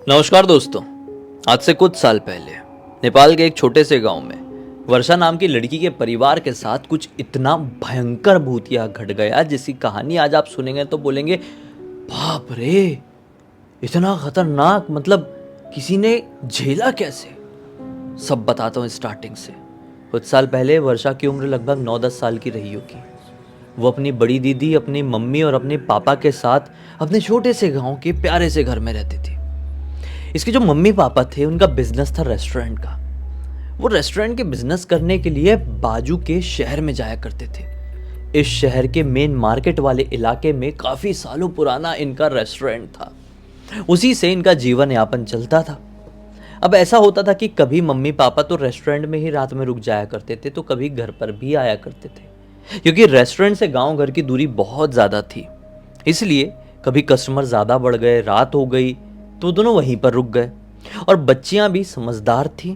नमस्कार दोस्तों। आज से कुछ साल पहले नेपाल के एक छोटे से गांव में वर्षा नाम की लड़की के परिवार के साथ कुछ इतना भयंकर भूतिया घट गया जिसकी कहानी आज आप सुनेंगे तो बोलेंगे बाप रे, इतना खतरनाक, मतलब किसी ने झेला कैसे। सब बताता हूँ स्टार्टिंग से। कुछ साल पहले वर्षा की उम्र लगभग 9-10 साल की रही होगी। वो अपनी बड़ी दीदी, अपनी मम्मी और अपने पापा के साथ अपने छोटे से गांव के प्यारे से घर में रहती थी। इसके जो मम्मी पापा थे उनका बिजनेस था रेस्टोरेंट का। वो रेस्टोरेंट के बिजनेस करने के लिए बाजू के शहर में जाया करते थे। इस शहर के मेन मार्केट वाले इलाके में काफी सालों पुराना इनका रेस्टोरेंट था। उसी से इनका जीवन यापन चलता था। अब ऐसा होता था कि कभी मम्मी पापा तो रेस्टोरेंट में ही रात में रुक जाया करते थे, तो कभी घर पर भी आया करते थे। क्योंकि रेस्टोरेंट से गांव घर की दूरी बहुत ज़्यादा थी, इसलिए कभी कस्टमर ज़्यादा बढ़ गए, रात हो गई तो दोनों वहीं पर रुक गए। और बच्चियां भी समझदार थी,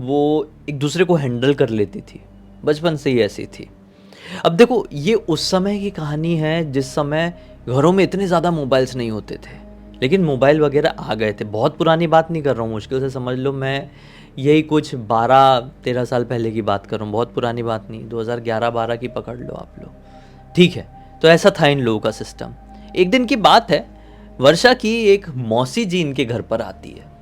वो एक दूसरे को हैंडल कर लेती थी, बचपन से ही ऐसी थी। अब देखो, ये उस समय की कहानी है जिस समय घरों में इतने ज़्यादा मोबाइल्स नहीं होते थे, लेकिन मोबाइल वगैरह आ गए थे। बहुत पुरानी बात नहीं कर रहा हूँ, मुश्किल से समझ लो मैं यही कुछ 12-13 साल पहले की बात कर रहा हूँ। बहुत पुरानी बात नहीं, 2011-12 की पकड़ लो आप लोग, ठीक है। तो ऐसा था इन लोगों का सिस्टम। एक दिन की बात है, वर्षा की एक मौसी जी इनके घर पर आती है।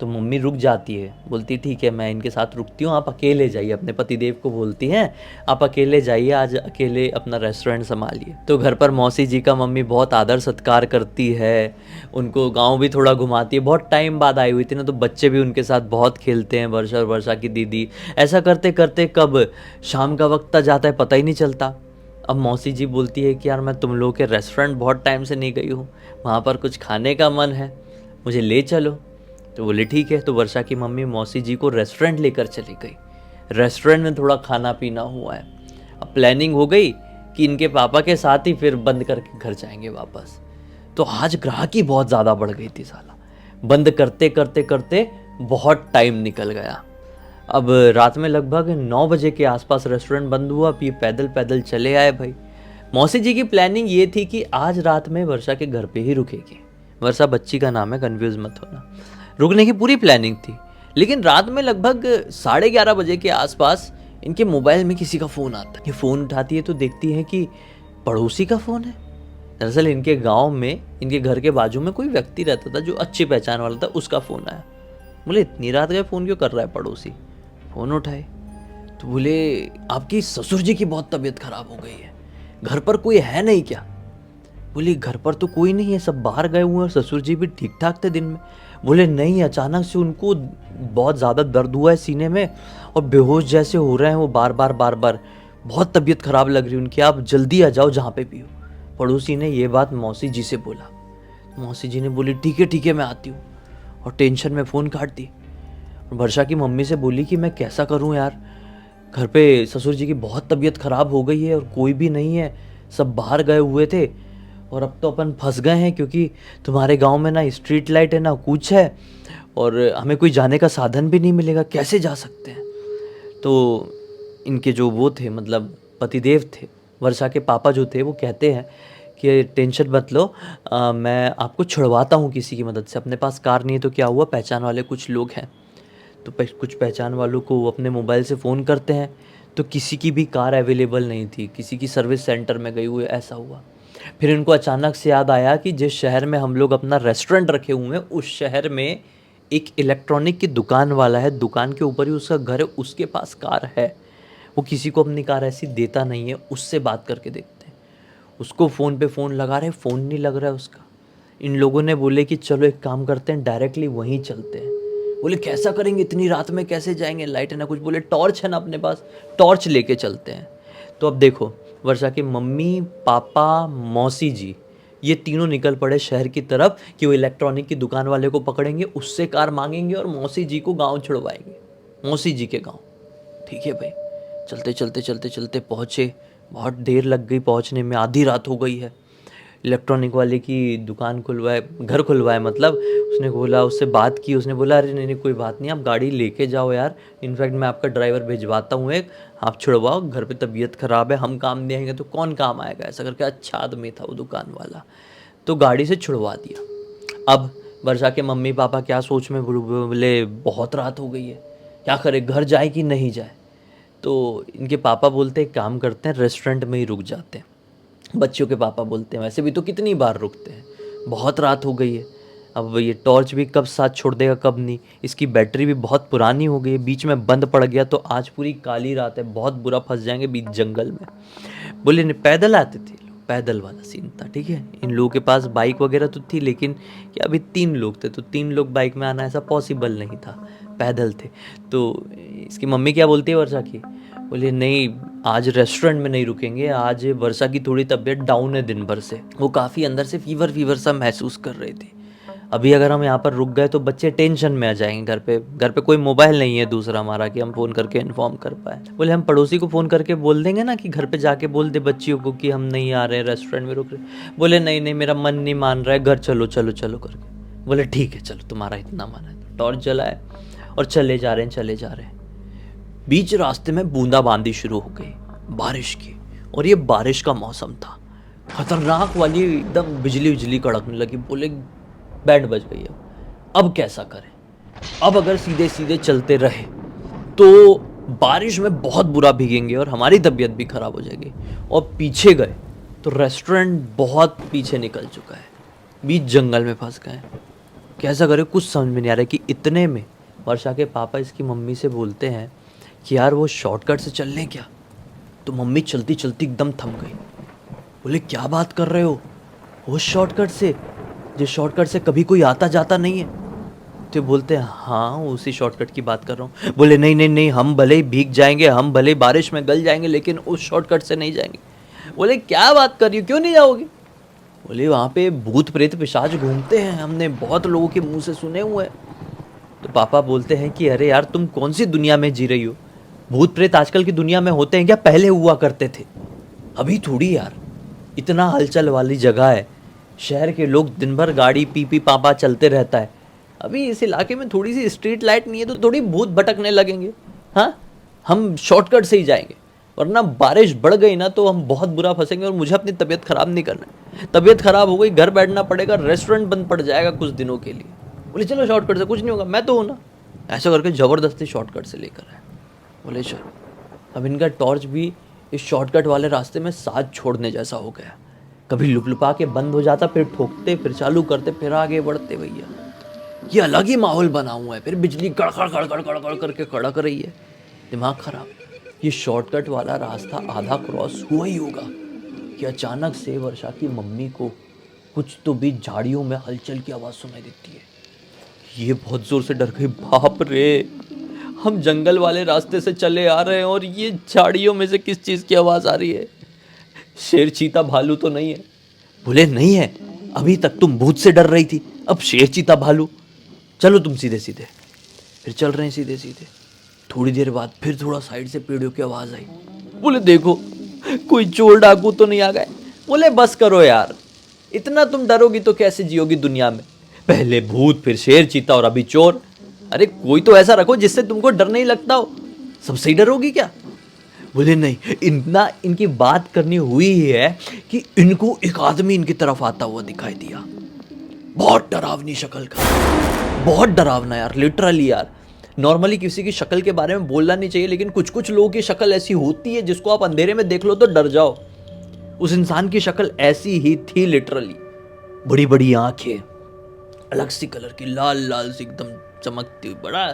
तो मम्मी रुक जाती है, बोलती ठीक है मैं इनके साथ रुकती हूँ, आप अकेले जाइए। अपने पतिदेव को बोलती हैं आप अकेले जाइए, आज अकेले अपना रेस्टोरेंट संभालिए। तो घर पर मौसी जी का मम्मी बहुत आदर सत्कार करती है, उनको गांव भी थोड़ा घुमाती है। बहुत टाइम बाद आई हुई थी ना, तो बच्चे भी उनके साथ बहुत खेलते हैं, वर्षा और वर्षा की दीदी। ऐसा करते करते कब शाम का वक्त आ जाता है पता ही नहीं चलता। अब मौसी जी बोलती है कि यार मैं तुम लोग के रेस्टोरेंट बहुत टाइम से नहीं गई हूँ, वहाँ पर कुछ खाने का मन है, मुझे ले चलो। तो बोले ठीक है। तो वर्षा की मम्मी मौसी जी को रेस्टोरेंट लेकर चली गई। रेस्टोरेंट में थोड़ा खाना पीना हुआ है। अब प्लानिंग हो गई कि इनके पापा के साथ ही फिर बंद करके घर जाएंगे वापस। तो आज ग्राहकी बहुत ज़्यादा बढ़ गई थी साला। बंद करते करते करते बहुत टाइम निकल गया। अब रात में लगभग 9 बजे के आसपास रेस्टोरेंट बंद हुआ। अब ये पैदल पैदल चले आए भाई। मौसी जी की प्लानिंग ये थी कि आज रात में वर्षा के घर पे ही रुकेगी। वर्षा बच्ची का नाम है, कंफ्यूज मत होना। रुकने की पूरी प्लानिंग थी। लेकिन रात में लगभग 11:30 बजे के आसपास इनके मोबाइल में किसी का फ़ोन आता है। ये फ़ोन उठाती है तो देखती है कि पड़ोसी का फ़ोन है। दरअसल इनके गांव में, इनके घर के बाजू में कोई व्यक्ति रहता था जो अच्छी पहचान वाला था, उसका फ़ोन आया। बोले इतनी रात का फ़ोन क्यों कर रहा है पड़ोसी। फ़ोन उठाए तो बोले आपकी ससुर जी की बहुत तबीयत खराब हो गई है, घर पर कोई है नहीं क्या। बोली घर पर तो कोई नहीं है, सब बाहर गए हुए हैं, ससुर जी भी ठीक ठाक थे दिन में। बोले नहीं, अचानक से उनको बहुत ज़्यादा दर्द हुआ है सीने में और बेहोश जैसे हो रहे हैं वो, बार बार। बहुत तबीयत खराब लग रही है उनकी, आप जल्दी आ जाओ जहाँ पे भी हो। पड़ोसी ने ये बात मौसी जी से बोला। मौसी जी ने बोली ठीक है मैं आती हूँ, और टेंशन में फ़ोन काट दी। वर्षा की मम्मी से बोली कि मैं कैसा करूं यार, घर पे ससुर जी की बहुत तबीयत खराब हो गई है और कोई भी नहीं है, सब बाहर गए हुए थे और अब तो अपन फंस गए हैं, क्योंकि तुम्हारे गांव में ना स्ट्रीट लाइट है ना कुछ है, और हमें कोई जाने का साधन भी नहीं मिलेगा, कैसे जा सकते हैं। तो इनके जो वो थे, मतलब पतिदेव थे, वर्षा के पापा जो थे, वो कहते हैं कि टेंशन मत लो, मैं आपको छुड़वाता हूँ किसी की मदद से। अपने पास कार नहीं है तो क्या हुआ, पहचान वाले कुछ लोग हैं। तो कुछ पहचान वालों को वो अपने मोबाइल से फ़ोन करते हैं, तो किसी की भी कार अवेलेबल नहीं थी, किसी की सर्विस सेंटर में गई हुई, ऐसा हुआ। फिर इनको अचानक से याद आया कि जिस शहर में हम लोग अपना रेस्टोरेंट रखे हुए हैं, उस शहर में एक इलेक्ट्रॉनिक की दुकान वाला है, दुकान के ऊपर ही उसका घर है, उसके पास कार है। वो किसी को अपनी कार ऐसी देता नहीं है, उससे बात करके देखते हैं। उसको फ़ोन पे फ़ोन लगा रहे, फ़ोन नहीं लग रहा है उसका। इन लोगों ने बोले कि चलो एक काम करते हैं, डायरेक्टली वहीं चलते हैं। बोले कैसा करेंगे, इतनी रात में कैसे जाएंगे, लाइट है ना कुछ। बोले टॉर्च है ना अपने पास, टॉर्च लेके चलते हैं। तो अब देखो, वर्षा के मम्मी पापा मौसी जी, ये तीनों निकल पड़े शहर की तरफ कि वो इलेक्ट्रॉनिक की दुकान वाले को पकड़ेंगे, उससे कार मांगेंगे और मौसी जी को गांव छुड़वाएंगे, मौसी जी के गांव। ठीक है भाई। चलते चलते चलते चलते पहुँचे। बहुत देर लग गई पहुँचने में, आधी रात हो गई है। इलेक्ट्रॉनिक वाले की दुकान खुलवाए, घर खुलवाए, मतलब उसने बोला, उससे बात की, उसने बोला अरे नहीं कोई बात नहीं, आप गाड़ी लेके जाओ यार, इनफैक्ट मैं आपका ड्राइवर भिजवाता हूँ एक, आप छुड़वाओ, घर पे तबीयत ख़राब है, हम काम देंगे तो कौन काम आएगा, ऐसा करके। अच्छा आदमी था वो दुकान वाला, तो गाड़ी से छुड़वा दिया। अब वर्षा के मम्मी पापा क्या सोच में बोले बहुत रात हो गई है, क्या करे, घर जाए कि नहीं जाए। तो इनके पापा बोलते एक काम करते हैं, रेस्टोरेंट में ही रुक जाते हैं। बच्चों के पापा बोलते हैं वैसे भी तो कितनी बार रुकते हैं, बहुत रात हो गई है, अब ये टॉर्च भी कब साथ छोड़ देगा कब नहीं, इसकी बैटरी भी बहुत पुरानी हो गई है, बीच में बंद पड़ गया तो आज पूरी काली रात है, बहुत बुरा फंस जाएंगे बीच जंगल में। बोले नहीं, पैदल आते थे, पैदल वाला सीन था, ठीक है। इन लोगों के पास बाइक वगैरह तो थी, लेकिन क्या अभी 3 लोग थे तो 3 लोग बाइक में आना ऐसा पॉसिबल नहीं था, पैदल थे। तो इसकी मम्मी क्या बोलती है वर्षा की, बोले नहीं आज रेस्टोरेंट में नहीं रुकेंगे, आज वर्षा की थोड़ी तबीयत डाउन है दिन भर से, वो काफ़ी अंदर से फीवर सा महसूस कर रही थी। अभी अगर हम यहाँ पर रुक गए तो बच्चे टेंशन में आ जाएंगे, घर पे कोई मोबाइल नहीं है दूसरा हमारा कि हम फ़ोन करके इन्फॉर्म कर पाए। बोले हम पड़ोसी को फ़ोन करके बोल देंगे ना कि घर पे जाके बोल दे बच्चियों को कि हम नहीं आ रहे, रेस्टोरेंट में रुक रहे। बोले नहीं नहीं मेरा मन नहीं मान रहा है, घर चलो चलो चलो करके। बोले ठीक है चलो, तुम्हारा इतना मन है। तो टॉर्च जलाए और चले जा रहे हैं। बीच रास्ते में बूंदाबांदी शुरू हो गई बारिश की, और ये बारिश का मौसम था, खतरनाक वाली एकदम बिजली कड़कने लगी। बोले बैंड बज गई, अब कैसा करें, अब अगर सीधे सीधे चलते रहे तो बारिश में बहुत बुरा भीगेंगे और हमारी तबीयत भी खराब हो जाएगी, और पीछे गए तो रेस्टोरेंट बहुत पीछे निकल चुका है, बीच जंगल में फंस गए। कैसा करें कुछ समझ में नहीं आ रहा है कि इतने में वर्षा के पापा इसकी मम्मी से बोलते हैं कि यार वो शॉर्टकट से चल लें क्या। तो मम्मी चलती चलती एकदम थम गई। बोले क्या बात कर रहे हो, वो शॉर्टकट से, जिस शॉर्टकट से कभी कोई आता जाता नहीं है। तो बोलते हैं हाँ उसी शॉर्टकट की बात कर रहा हूँ। बोले नहीं नहीं नहीं, हम भले ही भीग जाएंगे, हम भले ही बारिश में गल जाएंगे, लेकिन उस शॉर्टकट से नहीं जाएंगे। बोले क्या बात कर रही हो, क्यों नहीं जाओगे। बोले वहाँ पे भूत प्रेत पिशाच घूमते हैं, हमने बहुत लोगों के मुंह से सुने हुए हैं। तो पापा बोलते हैं कि अरे यार तुम कौन सी दुनिया में जी रही हो, भूत प्रेत आजकल की दुनिया में होते हैं क्या, पहले हुआ करते थे, अभी थोड़ी यार। इतना हलचल वाली जगह है, शहर के लोग दिन भर गाड़ी पी पापा चलते रहता है, अभी इस इलाके में थोड़ी सी स्ट्रीट लाइट नहीं है तो थोड़ी भूत भटकने लगेंगे। हाँ हम शॉर्टकट से ही जाएंगे, वरना बारिश बढ़ गई ना तो हम बहुत बुरा फंसेंगे, और मुझे अपनी तबीयत खराब नहीं करना है। तबीयत खराब हो गई घर बैठना पड़ेगा, रेस्टोरेंट बंद पड़ जाएगा कुछ दिनों के लिए। बोले चलो शॉर्टकट से, कुछ नहीं होगा, मैं तो हूँ ना। ऐसा करके ज़बरदस्ती शॉर्टकट से लेकर आए। बोले चलो, अब इनका टॉर्च भी इस शॉर्टकट वाले रास्ते में साथ छोड़ने जैसा हो गया। कभी लुपलुपा के बंद हो जाता, फिर ठोकते, फिर चालू करते, फिर आगे बढ़ते। भैया ये अलग ही माहौल बना हुआ है, फिर बिजली कड़कड़ कड़कड़ कड़कड़ करके कड़क रही है, दिमाग खराब। ये शॉर्टकट वाला रास्ता आधा क्रॉस हुआ ही होगा कि अचानक से वर्षा की मम्मी को कुछ तो भी झाड़ियों में हलचल की आवाज़ सुनाई देती है। ये बहुत ज़ोर से डर गई, बाप रे, हम जंगल वाले रास्ते से चले आ रहे हैं और ये झाड़ियों में से किस चीज़ की आवाज़ आ रही है, शेर चीता भालू तो नहीं है। बोले नहीं है, अभी तक तुम भूत से डर रही थी, अब शेर चीता भालू, चलो तुम सीधे सीधे। फिर चल रहे हैं सीधे सीधे। थोड़ी देर बाद फिर थोड़ा साइड से पेड़ों की आवाज़ आई। बोले देखो कोई चोर डाकू तो नहीं आ गए। बोले बस करो यार, इतना तुम डरोगी तो कैसे जियोगी दुनिया में, पहले भूत फिर शेर चीता और अभी चोर। अरे कोई तो ऐसा रखो जिससे तुमको डर नहीं लगता हो, सबसे ही डरोगी क्या। बोले नहीं, इतना इनकी बात करनी हुई है कि इनको एक आदमी इनकी तरफ आता हुआ दिखाई दिया, बहुत डरावनी शक्ल का, बहुत डरावना यार, लिटरली यार। नॉर्मली किसी की शक्ल के बारे में बोलना नहीं चाहिए, लेकिन कुछ कुछ लोगों की शक्ल ऐसी होती है जिसको आप अंधेरे में देख लो तो डर जाओ। उस इंसान की शक्ल ऐसी ही थी लिटरली, बड़ी बड़ी आंखें, अलग सी कलर की, लाल लाल सी एकदम चमकती हुई, बड़ा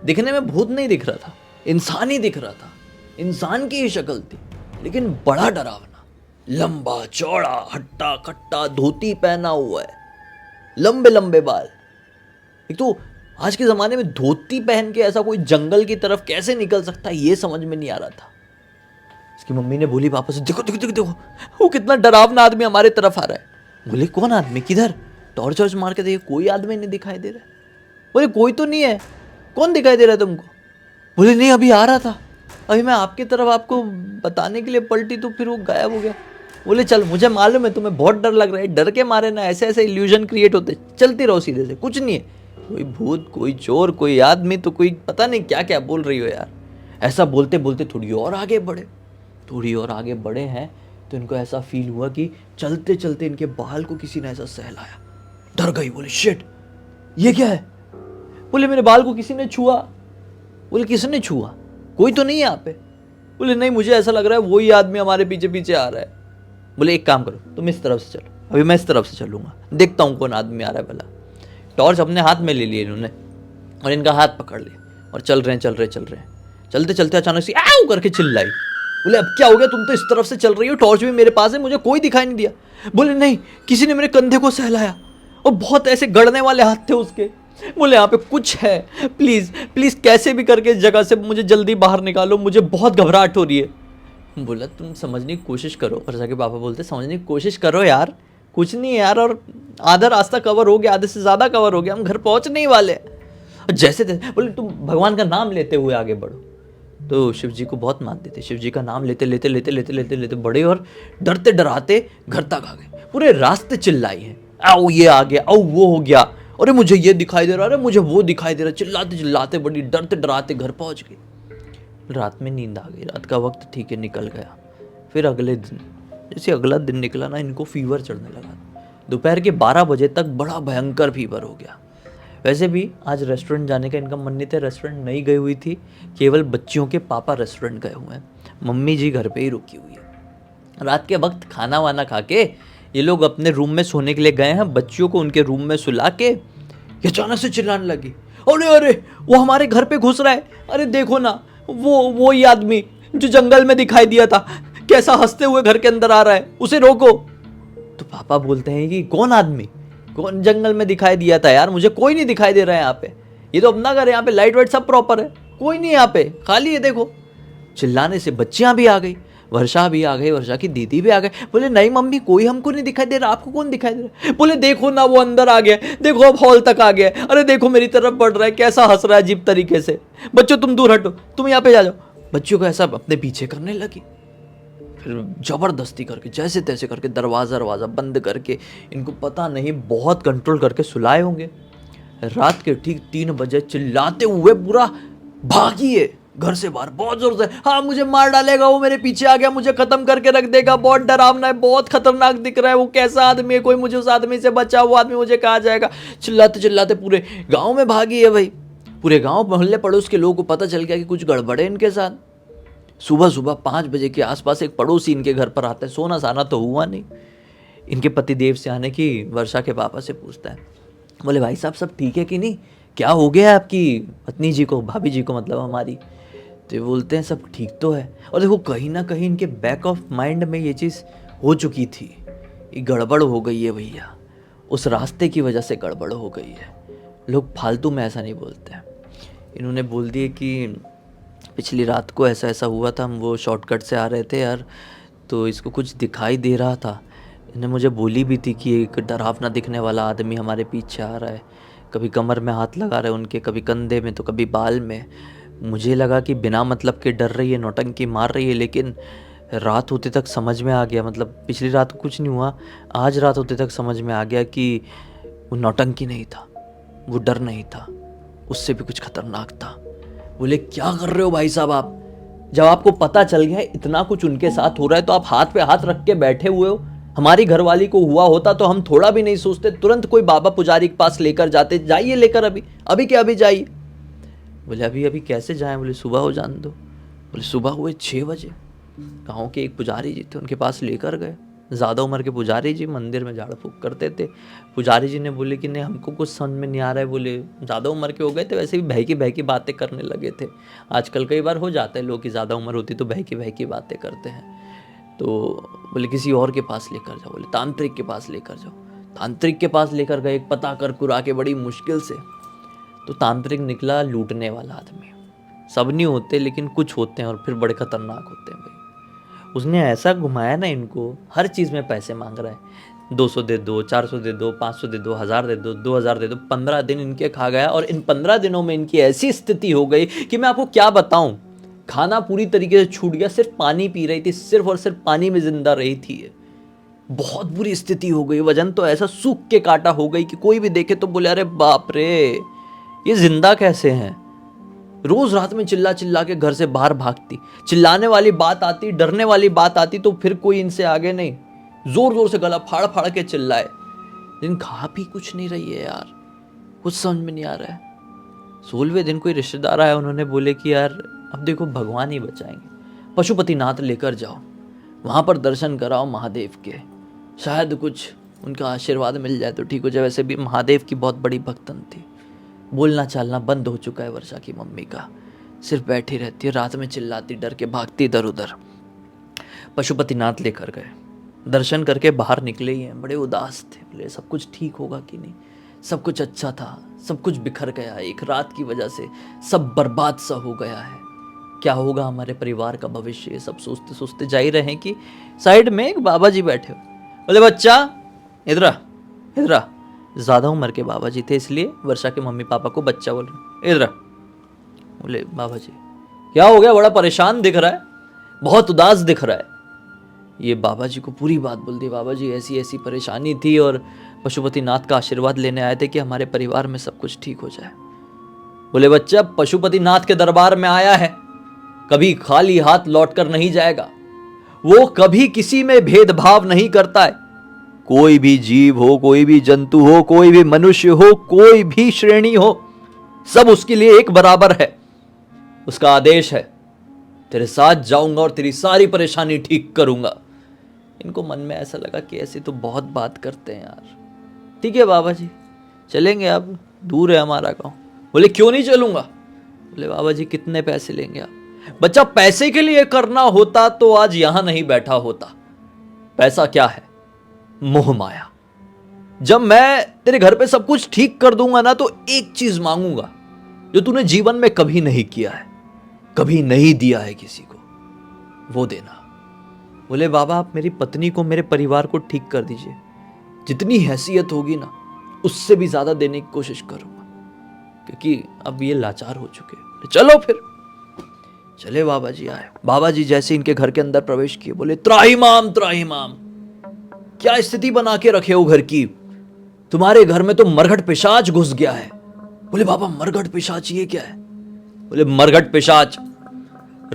दिखने में भूत नहीं दिख रहा था, इंसान ही दिख रहा था, इंसान की ही शक्ल थी, लेकिन बड़ा डरावना, लंबा चौड़ा हट्टा कट्टा धोती पहना हुआ है, लंबे लंबे बाल। एक तो आज के ज़माने में धोती पहन के ऐसा कोई जंगल की तरफ कैसे निकल सकता है, ये समझ में नहीं आ रहा था। इसकी मम्मी ने बोली पापा से, देखो देखो देखो देखो वो कितना डरावना आदमी हमारे तरफ आ रहा है। बोले कौन आदमी, किधर, टॉर्च वॉर्च मार के देखिए, कोई आदमी नहीं दिखाई दे रहा। बोले कोई तो नहीं है, कौन दिखाई दे रहा है तुमको। बोले नहीं अभी आ रहा था, अभी मैं आपकी तरफ आपको बताने के लिए पलटी तो फिर वो गायब हो गया। बोले चल मुझे मालूम है तुम्हें बहुत डर लग रहा है, डर के मारे ना ऐसे ऐसे इल्यूजन क्रिएट होते, चलती रहो सीधे से, कुछ नहीं है, कोई भूत कोई चोर कोई आदमी तो कोई पता नहीं क्या क्या बोल रही हो यार। ऐसा बोलते बोलते थोड़ी और आगे बढ़े हैं तो इनको ऐसा फील हुआ कि चलते चलते इनके बाल को किसी ने ऐसा सहलाया, डर गई। बोले शिट, ये क्या है? बोले मेरे बाल को किसी ने छुआ। बोले किसने छुआ? कोई तो नहीं है यहाँ पे। बोले नहीं, मुझे ऐसा लग रहा है वही आदमी हमारे पीछे पीछे आ रहा है। बोले एक काम करो, तुम इस तरफ से चलो, अभी मैं इस तरफ से चलूंगा, देखता हूँ कौन आदमी आ रहा है भला। टॉर्च अपने हाथ में ले लिए इन्होंने और इनका हाथ पकड़ लिया और चल रहे हैं। चलते चलते अचानक से आओ करके चिल्लाई। बोले अब क्या हो गया? तुम तो इस तरफ से चल रही हो, टॉर्च भी मेरे पास है, मुझे कोई दिखाई नहीं दिया। बोले नहीं, किसी ने मेरे कंधे को सहलाया और बहुत ऐसे गड़ने वाले हाथ थे उसके। बोले यहाँ पे कुछ है, प्लीज प्लीज कैसे भी करके इस जगह से मुझे जल्दी बाहर निकालो, मुझे बहुत घबराहट हो रही है। बोला तुम समझने की कोशिश करो। वर्षा के पापा बोलते समझने की कोशिश करो यार, कुछ नहीं है यार, और आधा रास्ता कवर हो गया, आधे से ज्यादा कवर हो गया, हम घर पहुंचने ही वाले हैं। जैसे थे बोले तुम भगवान का नाम लेते हुए आगे बढ़ो। तो शिव जी को बहुत मानते थे, शिव जी का नाम लेते लेते लेते लेते लेते लेते बड़े और डरते डराते घर तक आ गए। पूरे रास्ते चिल्लाई है, आओ ये आ गया, आओ वो हो गया, अरे मुझे ये दिखाई दे रहा, अरे मुझे वो दिखाई दे रहा, चिल्लाते चिल्लाते बड़ी डरते डराते घर पहुंच गए। रात में नींद आ गई, रात का वक्त ठीक है निकल गया। फिर अगले दिन जैसे अगला दिन निकला ना, इनको फीवर चढ़ने लगा। दोपहर के 12 बजे तक बड़ा भयंकर फीवर हो गया। वैसे भी आज रेस्टोरेंट जाने का इनका मन नहीं था, रेस्टोरेंट नहीं गई हुई थी, केवल बच्चियों के पापा रेस्टोरेंट गए हुए हैं, मम्मी जी घर पे ही रुकी हुई है। रात के वक्त खाना वाना खा के ये लोग अपने रूम में सोने के लिए गए हैं, बच्चियों को उनके रूम में सुला के ये अचानक से चिल्लाने लगी, अरे अरे वो हमारे घर पे घुस रहा है, अरे देखो ना वो ही आदमी जो जंगल में दिखाई दिया था, कैसा हंसते हुए घर के अंदर आ रहा है, उसे रोको। तो पापा बोलते हैं कि कौन आदमी, कौन जंगल में दिखाई दिया था यार, मुझे कोई नहीं दिखाई दे रहा है यहाँ पे, ये तो अपना घर है, यहाँ पे लाइट वाइट सब प्रॉपर है, कोई नहीं यहाँ पे, खाली है देखो। चिल्लाने से बच्चियां भी आ गई, वर्षा भी आ गई, वर्षा की दीदी भी आ गए। बोले नहीं मम्मी, कोई हमको नहीं दिखाई दे रहा, आपको कौन दिखाई दे रहा है? बोले देखो ना वो अंदर आ गया, देखो अब हॉल तक आ गया, अरे देखो मेरी तरफ बढ़ रहा है, कैसा हंस रहा है अजीब तरीके से। बच्चों तुम दूर हटो, तुम यहाँ पे जा जाओ। बच्चियों को ऐसा अपने पीछे करने लगी, फिर जबरदस्ती करके जैसे तैसे करके दरवाज़ा बंद करके इनको पता नहीं बहुत कंट्रोल करके सुलाए होंगे। रात के ठीक 3 बजे चिल्लाते हुए पूरा भागी है घर से बाहर बहुत जोर से, हाँ मुझे मार डालेगा, वो मेरे पीछे आ गया, मुझे खत्म करके रख देगा, बहुत डरावना है, बहुत खतरनाक दिख रहा है, वो कैसा आदमी है, कोई मुझे उस आदमी से बचा, वो आदमी मुझे कहा जाएगा। चिल्लाते चिल्लाते पूरे गांव में भागी है भाई। पूरे गांव मोहल्ले पड़ोस के लोगों को पता चल गया कि कुछ गड़बड़ है इनके साथ। सुबह सुबह 5 बजे के आसपास एक पड़ोसी इनके घर पर आता है, सोना साना तो हुआ नहीं। इनके पतिदेव से आने की वर्षा के पापा से पूछता है, बोले भाई साहब सब ठीक है कि नहीं, क्या हो गया है आपकी पत्नी जी को, भाभी जी को मतलब हमारी? तो ये बोलते हैं सब ठीक तो है। और देखो कहीं ना कहीं इनके बैक ऑफ माइंड में ये चीज़ हो चुकी थी, ये गड़बड़ हो गई है भैया, उस रास्ते की वजह से गड़बड़ हो गई है। लोग फालतू में ऐसा नहीं बोलते हैं। इन्होंने बोल दिए कि पिछली रात को ऐसा ऐसा हुआ था, हम वो शॉर्टकट से आ रहे थे यार, तो इसको कुछ दिखाई दे रहा था, इन्हें मुझे बोली भी थी कि एक डरावना दिखने वाला आदमी हमारे पीछे आ रहा है, कभी कमर में हाथ लगा रहे उनके, कभी कंधे में तो कभी बाल में। मुझे लगा कि बिना मतलब के डर रही है, नौटंकी मार रही है, लेकिन रात होते तक समझ में आ गया, मतलब पिछली रात को कुछ नहीं हुआ, आज रात होते तक समझ में आ गया कि वो नौटंकी नहीं था, वो डर नहीं था, उससे भी कुछ खतरनाक था। बोले क्या कर रहे हो भाई साहब आप, जब आपको पता चल गया है इतना कुछ उनके साथ हो रहा है तो आप हाथ पे हाथ रख के बैठे हुए हो? हमारी घरवाली को हुआ होता तो हम थोड़ा भी नहीं सोचते, तुरंत कोई बाबा पुजारी के पास लेकर जाते, जाइए लेकर अभी अभी क्या अभी जाइए। बोले अभी अभी कैसे जाएं? बोले सुबह हो जाने दो। बोले सुबह हुए 6 बजे गाँव के एक पुजारी जी थे, उनके पास लेकर गए, ज़्यादा उम्र के पुजारी जी, मंदिर में झाड़ फूक करते थे। पुजारी जी ने बोले कि नहीं हमको कुछ समझ में नहीं आ रहा है, बोले ज़्यादा उम्र के हो गए थे, वैसे भी बहकी बहकी बातें करने लगे थे, आजकल कई बार हो जाता है लोग की ज़्यादा उम्र होती तो बहकी बहकी बातें करते हैं। तो बोले किसी और के पास लेकर जाओ, बोले तांत्रिक के पास लेकर जाओ। तांत्रिक के पास लेकर गए, एक पता कर कुरा के बड़ी मुश्किल से, तो तांत्रिक निकला लूटने वाला आदमी। सब नहीं होते लेकिन कुछ होते हैं और फिर बड़े खतरनाक होते हैं भाई। उसने ऐसा घुमाया ना इनको, हर चीज़ में पैसे मांग रहा है, 200 दे दो, 400 दे दो, 500 दे दो, 1000 दे दो, 2000 दे दो। 15 दिन इनके खा गया और इन 15 दिनों में इनकी ऐसी स्थिति हो गई कि मैं आपको क्या बताऊं, खाना पूरी तरीके से छूट गया, सिर्फ पानी पी रही थी, सिर्फ और सिर्फ पानी में जिंदा रही थी। बहुत बुरी स्थिति हो गई, वजन तो ऐसा सूख के काटा हो गई कि कोई भी देखे तो बोले अरे बाप रे ये जिंदा कैसे हैं। रोज रात में चिल्ला चिल्ला के घर से बाहर भागती, चिल्लाने वाली बात आती, डरने वाली बात आती तो फिर कोई इनसे आगे नहीं, जोर जोर से गला फाड़ फाड़ के चिल्लाए, लेकिन खा भी कुछ नहीं रही है यार, कुछ समझ में नहीं आ रहा है। 16वें दिन कोई रिश्तेदार आया, उन्होंने बोले कि यार अब देखो भगवान ही बचाएंगे, पशुपतिनाथ लेकर जाओ, वहाँ पर दर्शन कराओ महादेव के, शायद कुछ उनका आशीर्वाद मिल जाए तो ठीक हो जाए। वैसे भी महादेव की बहुत बड़ी भक्तन थी। बोलना चालना बंद हो चुका है वर्षा की मम्मी का, सिर्फ बैठी रहती है, रात में चिल्लाती, डर के भागती इधर उधर। पशुपतिनाथ लेकर गए, दर्शन करके बाहर निकले ही हैं, बड़े उदास थे। बोले सब कुछ ठीक होगा कि नहीं, सब कुछ अच्छा था, सब कुछ बिखर गया, एक रात की वजह से सब बर्बाद सा हो गया है, क्या होगा हमारे परिवार का भविष्य, ये सब सोचते सोचते जा ही रहे हैं कि साइड में एक बाबा जी बैठे हुए। बोले बच्चा इधर आ, इधर आ। ज़्यादा उम्र के बाबा जी थे, इसलिए वर्षा के मम्मी पापा को बच्चा बोल रहे, इधर आ। बोले बाबा जी क्या हो गया, बड़ा परेशान दिख रहा है, बहुत उदास दिख रहा है। ये बाबा जी को पूरी बात बोल दी। बाबा जी ऐसी ऐसी परेशानी थी और पशुपतिनाथ का आशीर्वाद लेने आए थे कि हमारे परिवार में सब कुछ ठीक हो जाए। बोले बच्चा पशुपतिनाथ के दरबार में आया है, कभी खाली हाथ लौटकर नहीं जाएगा, वो कभी किसी में भेदभाव नहीं करता है। कोई भी जीव हो, कोई भी जंतु हो, कोई भी मनुष्य हो, कोई भी श्रेणी हो, सब उसके लिए एक बराबर है। उसका आदेश है तेरे साथ जाऊंगा और तेरी सारी परेशानी ठीक करूंगा। इनको मन में ऐसा लगा कि ऐसे तो बहुत बात करते हैं यार। ठीक है बाबा जी चलेंगे, अब दूर है हमारा गांव। बोले क्यों नहीं चलूंगा। बोले बाबा जी कितने पैसे लेंगे आप। बच्चा पैसे के लिए करना होता तो आज यहां नहीं बैठा होता। पैसा क्या है, मोह माया। जब मैं तेरे घर पे सब कुछ ठीक कर दूंगा ना, तो एक चीज मांगूंगा जो तूने जीवन में कभी नहीं किया है, कभी नहीं दिया है किसी को, वो देना। बोले बाबा आप मेरी पत्नी को, मेरे परिवार को ठीक कर दीजिए, जितनी हैसियत होगी ना उससे भी ज्यादा देने की कोशिश करूंगा, क्योंकि अब ये लाचार हो चुके। चलो फिर चले बाबा जी आए। बाबा जी जैसे इनके घर के अंदर प्रवेश किए, बोले त्राहिमाम त्राहिमाम, क्या स्थिति बना के रखे हो घर की, तुम्हारे घर में तो मरघट पिशाच घुस गया है। बोले बाबा मरघट पिशाच ये क्या है। बोले मरघट पिशाच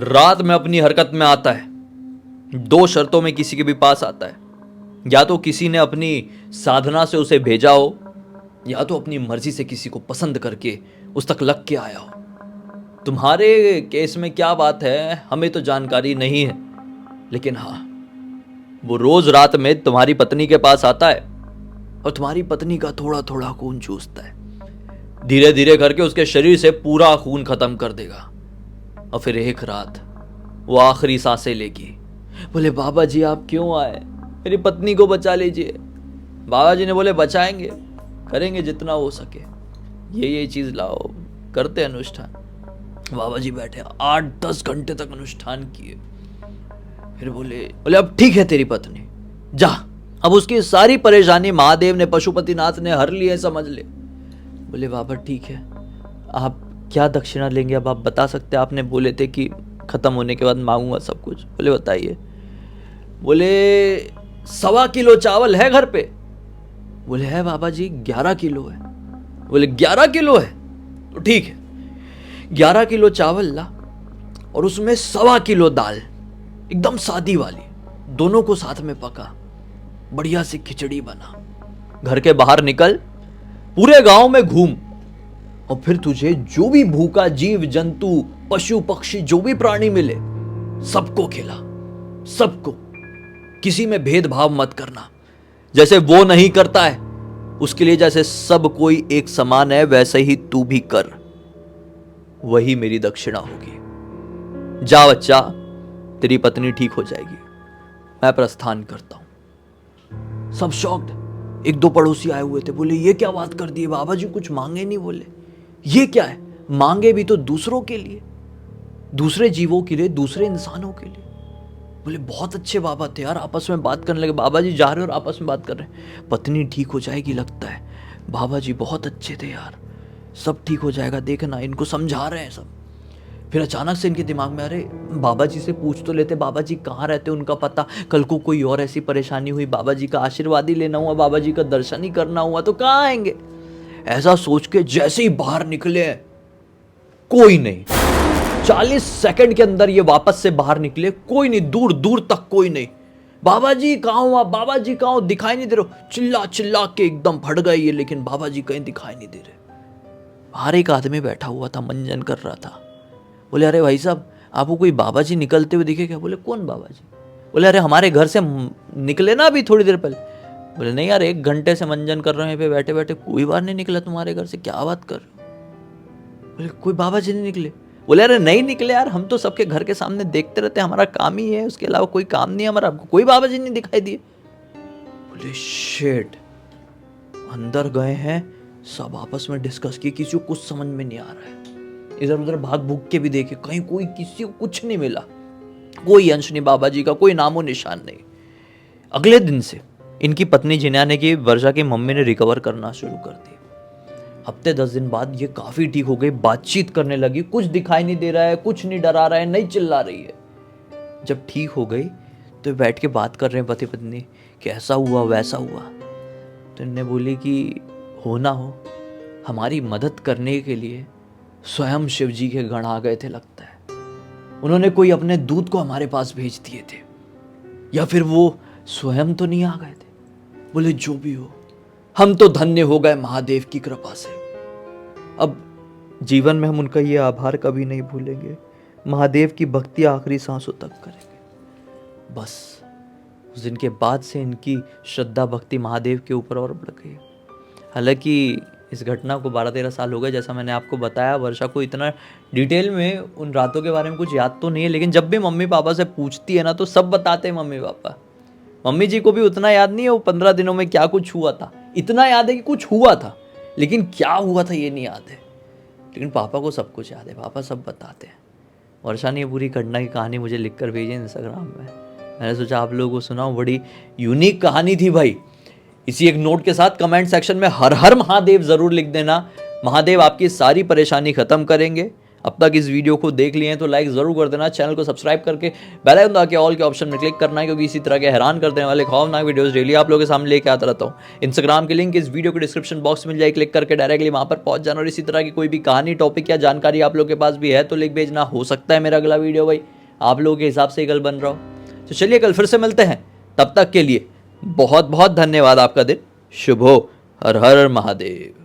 रात में अपनी हरकत में आता है, दो शर्तों में किसी के भी पास आता है, या तो किसी ने अपनी साधना से उसे भेजा हो, या तो अपनी मर्जी से किसी को पसंद करके उस तक लग के आया हो। तुम्हारे केस में क्या बात है हमें तो जानकारी नहीं है, लेकिन हाँ वो रोज रात में तुम्हारी पत्नी के पास आता है और तुम्हारी पत्नी का थोड़ा थोड़ा खून चूसता है, धीरे धीरे करके उसके शरीर से पूरा खून खत्म कर देगा, और फिर एक रात वो आखिरी सांसें लेगी। बोले बाबा जी आप क्यों आए, मेरी पत्नी को बचा लीजिए। बाबा जी ने बोले बचाएंगे, करेंगे जितना हो सके, ये चीज लाओ, करते अनुष्ठान। बाबा जी बैठे 8-10 घंटे तक अनुष्ठान किए। फिर बोले अब ठीक है तेरी पत्नी जा, अब उसकी सारी परेशानी महादेव ने, पशुपतिनाथ ने हर लिए, समझ ले। बोले बाबा ठीक है, आप क्या दक्षिणा लेंगे अब आप बता सकते हैं, आपने बोले थे कि खत्म होने के बाद मांगूंगा सब कुछ। बोले बताइए। बोले 1.25 किलो चावल है घर पे। बोले है बाबा जी 11 किलो है। बोले 11 किलो है तो ठीक है, 11 किलो चावल ला और उसमें 1.25 किलो दाल, एकदम सादी वाली, दोनों को साथ में पका, बढ़िया सी खिचड़ी बना। घर के बाहर निकल, पूरे गांव में घूम, और फिर तुझे जो भी भूखा जीव जंतु पशु पक्षी जो भी प्राणी मिले सबको खिला, सबको, किसी में भेदभाव मत करना। जैसे वो नहीं करता है उसके लिए जैसे सब कोई एक समान है वैसे ही तू भी कर, वही मेरी दक्षिणा होगी। जा बच्चा तेरी पत्नी ठीक हो जाएगी, मैं प्रस्थान करता हूं। सब शॉक्ड। 1-2 पड़ोसी आए हुए थे, बोले ये क्या बात कर दी बाबा जी, कुछ मांगे नहीं। बोले ये क्या है, मांगे भी तो दूसरों के लिए, दूसरे जीवों के लिए, दूसरे इंसानों के लिए। बोले बहुत अच्छे बाबा थे यार, आपस में बात करने लगे। बाबा जी जा रहे और आपस में बात कर रहे हैं, पत्नी ठीक हो जाएगी लगता है, बाबा जी बहुत अच्छे थे यार, सब ठीक हो जाएगा देखना, इनको समझा रहे हैं सब। फिर अचानक से इनके दिमाग में, अरे बाबा जी से पूछ तो लेते, बाबा जी कहाँ रहते उनका पता, कल को कोई और ऐसी परेशानी हुई, बाबा जी का आशीर्वाद ही लेना हुआ, बाबा जी का दर्शन ही करना हुआ तो कहाँ आएंगे। ऐसा सोच के जैसे ही बाहर निकले कोई नहीं, 40 सेकंड के अंदर ये वापस से बाहर निकले, कोई नहीं, दूर दूर तक कोई नहीं। बाबा जी कहाँ हुआ, बाबा जी कहाँ हो, दिखाई नहीं दे रहे। चिल्ला चिल्ला के एकदम फट गए ये, लेकिन बाबा जी कहीं दिखाई नहीं दे रहे। बाहर एक आदमी बैठा हुआ था, मंजन कर रहा था। बोले अरे भाई साहब, आपको कोई बाबा जी निकलते हुए दिखे क्या? बोले कौन बाबा जी? बोले अरे हमारे घर से निकले ना अभी थोड़ी देर पहले। बोले नहीं यार, 1 घंटे से मंजन कर रहे हैं पे बैठे बैठे, कोई बार नहीं निकला तुम्हारे घर से, क्या बात कर रहे हो? बोले कोई बाबा जी नहीं निकले। बोले अरे नहीं निकले यार, हम तो सबके घर के सामने देखते रहते हैं, हमारा काम ही है, उसके अलावा कोई काम नहीं है हमारा, हमको कोई बाबा जी नहीं दिखाई दिए। बोले शिट, अंदर गए हैं, सब आपस में डिस्कस किए, किसी को कुछ समझ में नहीं आ रहा है। इधर उधर भाग भूग के भी देखे, कहीं कोई किसी को कुछ नहीं मिला, कोई अंश नहीं बाबा जी का, कोई नामो निशान नहीं। अगले दिन से इनकी पत्नी जिन्या ने की, वर्षा की मम्मी ने रिकवर करना शुरू कर दिया। हफ्ते 10 दिन बाद ये काफी ठीक हो गई, बातचीत करने लगी, कुछ दिखाई नहीं दे रहा है, कुछ नहीं डरा रहा है, नहीं चिल्ला रही है। जब ठीक हो गई तो बैठ के बात कर रहे हैं पति पत्नी, कैसा हुआ वैसा हुआ। तो इन्हें बोली कि हो ना हो, हमारी मदद करने के लिए स्वयं शिव जी के गण आ गए थे लगता है, उन्होंने कोई अपने दूत को हमारे पास भेज दिए थे, या फिर वो स्वयं तो नहीं आ गए थे। बोले जो भी हो, हम तो धन्य हो गए महादेव की कृपा से। अब जीवन में हम उनका ये आभार कभी नहीं भूलेंगे, महादेव की भक्ति आखिरी सांसों तक करेंगे। बस उस दिन के बाद से इनकी श्रद्धा भक्ति महादेव के ऊपर और बढ़ गई। हालांकि इस घटना को 12-13 साल हो गए, जैसा मैंने आपको बताया। वर्षा को इतना डिटेल में उन रातों के बारे में कुछ याद तो नहीं है, लेकिन जब भी मम्मी पापा से पूछती है ना तो सब बताते हैं मम्मी पापा। मम्मी जी को भी उतना याद नहीं है वो 15 दिनों में क्या कुछ हुआ था, इतना याद है कि कुछ हुआ था, लेकिन क्या हुआ था ये नहीं याद है। लेकिन पापा को सब कुछ याद है, पापा सब बताते हैं। वर्षा ने ये पूरी घटना की कहानी मुझे लिख कर भेजी इंस्टाग्राम में, मैंने सोचा आप लोगों को सुनाऊं। बड़ी यूनिक कहानी थी भाई। इसी एक नोट के साथ कमेंट सेक्शन में हर हर महादेव जरूर लिख देना, महादेव आपकी सारी परेशानी खत्म करेंगे। अब तक इस वीडियो को देख लिए हैं तो लाइक जरूर कर देना, चैनल को सब्सक्राइब करके बेल आइकन दबा के ऑल के ऑप्शन में क्लिक करना है, क्योंकि इसी तरह के हैरान कर देने वाले खौफनाक वीडियोस डेली आप लोगों के सामने लेके आता रहता हूँ। इंस्टाग्राम की लिंक इस वीडियो के डिस्क्रिप्शन बॉक्स में मिल जाए, क्लिक करके डायरेक्टली वहां पर पहुंच जाना। और इसी तरह की कोई भी कहानी, टॉपिक या जानकारी आप लोग के पास भी है तो लिख भेजना, हो सकता है मेरा अगला वीडियो भाई आप लोगों के हिसाब से कल बन रहा हो। तो चलिए कल फिर से मिलते हैं, तब तक के लिए बहुत बहुत धन्यवाद। आपका दिन शुभ हो। हर हर महादेव।